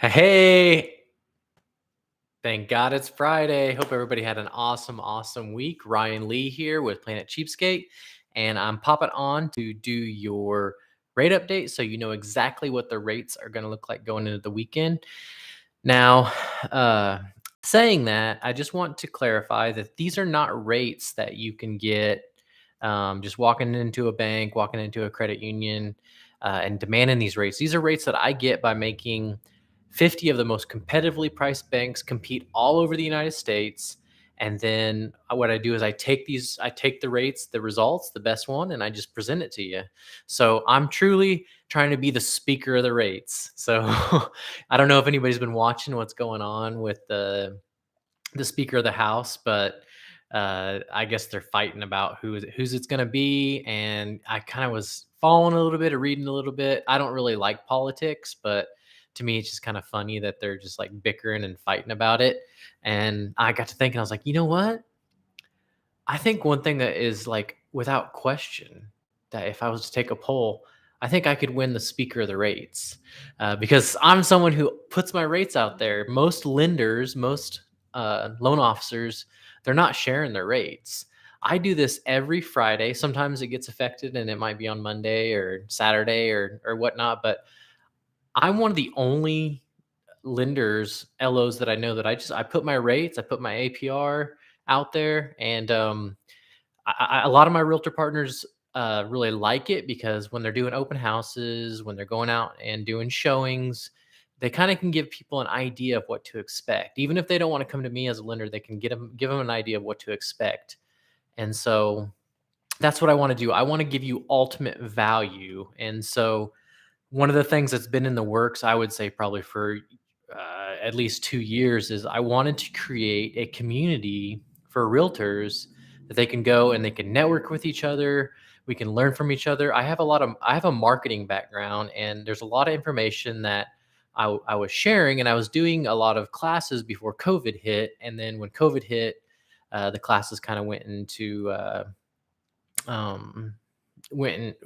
Hey, thank God it's Friday. Hope everybody had an awesome week. Ryan Lee here with Planet Cheapskate, and I'm popping on to do your rate update so you know exactly what the rates are going to look like going into the weekend. Now, uh, saying that, I just want to clarify that these are not rates that you can get just walking into a bank, walking into a credit union, and demanding these rates. These are rates that I get by making 50 of the most competitively priced banks compete all over the United States. And then what I do is I take the rates, the results, the best one, and I just present it to you. So I'm truly trying to be the speaker of the rates. So I don't know if anybody's been watching what's going on with the Speaker of the House, but I guess they're fighting about who's it's going to be. And I kind of was following a little bit or reading a little bit. I don't really like politics, but to me, it's just kind of funny that they're just like bickering and fighting about it. And I got to thinking, I was like, you know what? I think one thing that is like without question that if I was to take a poll, I think I could win the speaker of the rates because I'm someone who puts my rates out there. Most lenders, most loan officers, they're not sharing their rates. I do this every Friday. Sometimes it gets affected and it might be on Monday or Saturday or whatnot. But I'm one of the only lenders, LOs that I know that I put my rates, I put my APR out there, and a lot of my realtor partners really like it because when they're doing open houses, when they're going out and doing showings, they kind of can give people an idea of what to expect. Even if they don't want to come to me as a lender, they can give them an idea of what to expect. And so that's what I want to do. I want to give you ultimate value. And so one of the things that's been in the works, I would say probably for at least 2 years, is I wanted to create a community for realtors that they can go and they can network with each other. We can learn from each other. I have a marketing background, and there's a lot of information that I was sharing, and I was doing a lot of classes before COVID hit. And then when COVID hit, the classes kind of um, went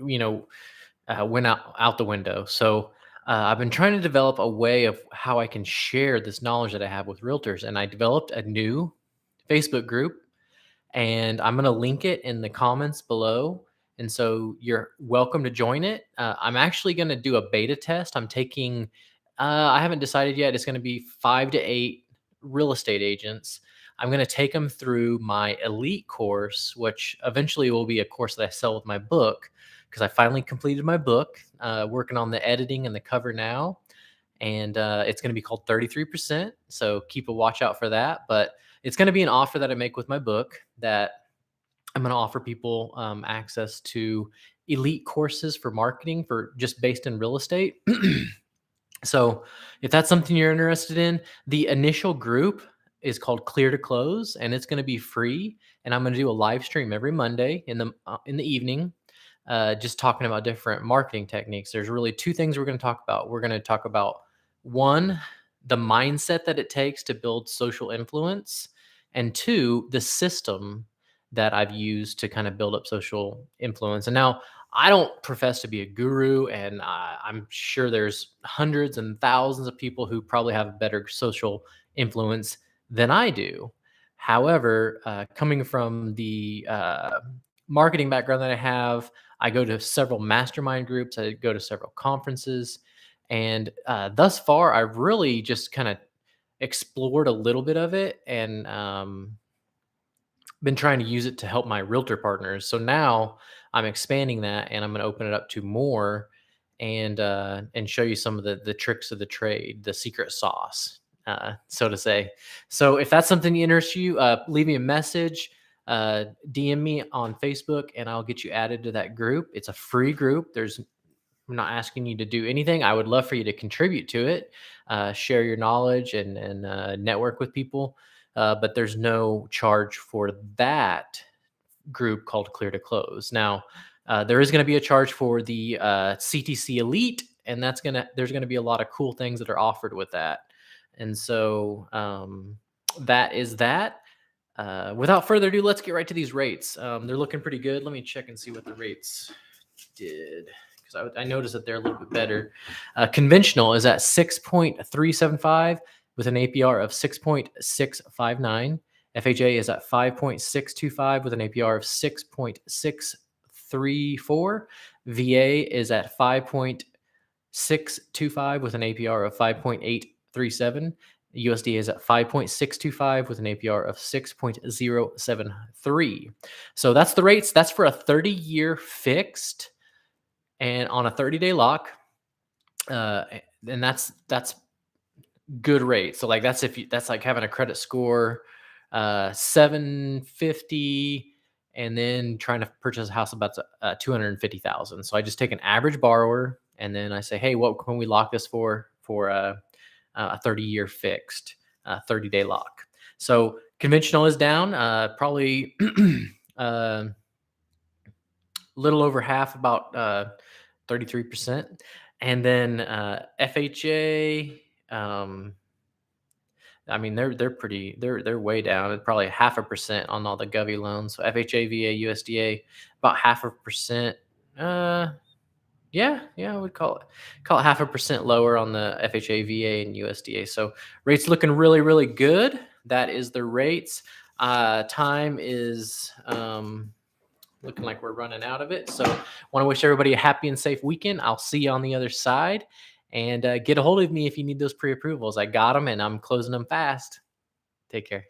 out the window. So I've been trying to develop a way of how I can share this knowledge that I have with realtors, and I developed a new Facebook group, and I'm going to link it in the comments below. And so you're welcome to join it. I'm actually going to do a beta test. I haven't decided yet. It's going to be 5 to 8 real estate agents. I'm going to take them through my elite course, which eventually will be a course that I sell with my book because I finally completed my book, working on the editing and the cover now. And it's going to be called 33%. So keep a watch out for that. But it's going to be an offer that I make with my book that I'm going to offer people access to elite courses for marketing for just based in real estate. So if that's something you're interested in, the initial group is called Clear to Close, and it's going to be free. And I'm going to do a live stream every Monday in the evening, just talking about different marketing techniques. There's really two things we're going to talk about. We're going to talk about one, the mindset that it takes to build social influence, and two, the system that I've used to kind of build up social influence. And now I don't profess to be a guru, and I'm sure there's hundreds and thousands of people who probably have better social influence than I do. However, coming from the marketing background that I have, I go to several mastermind groups, I go to several conferences, and thus far, I've really just kind of explored a little bit of it and been trying to use it to help my realtor partners. So now I'm expanding that, and I'm going to open it up to more and show you some of the tricks of the trade, the secret sauce, so to say. So if that's something that interests you, leave me a message, DM me on Facebook, and I'll get you added to that group. It's a free group. I'm not asking you to do anything. I would love for you to contribute to it, share your knowledge, and network with people. But there's no charge for that group called Clear to Close. Now, there is going to be a charge for the CTC Elite, and there's going to be a lot of cool things that are offered with that. And so that is that. Without further ado, let's get right to these rates. They're looking pretty good. Let me check and see what the rates did, because So I noticed that they're a little bit better. Conventional is at 6.375 with an APR of 6.659. FHA is at 5.625 with an APR of 6.634. VA is at 5.625 with an APR of 5.837. USDA is at 5.625 with an APR of 6.073. So that's the rates. That's for a 30-year fixed and on a 30-day lock. And that's good rate. So like that's like having a credit score 750 and then trying to purchase a house about 250,000. So I just take an average borrower and then I say, hey, what can we lock this for a 30-year fixed 30-day lock? So conventional is down probably a little over half, about 33%. And then FHA, I mean, they're way down. It's probably 0.5% on all the Govy loans. So FHA, VA, USDA, about 0.5%. I would call it 0.5% lower on the FHA, VA, and USDA. So rates looking really, really good. That is the rates. Time is looking like we're running out of it. So want to wish everybody a happy and safe weekend. I'll see you on the other side. And get a hold of me if you need those pre-approvals. I got them and I'm closing them fast. Take care.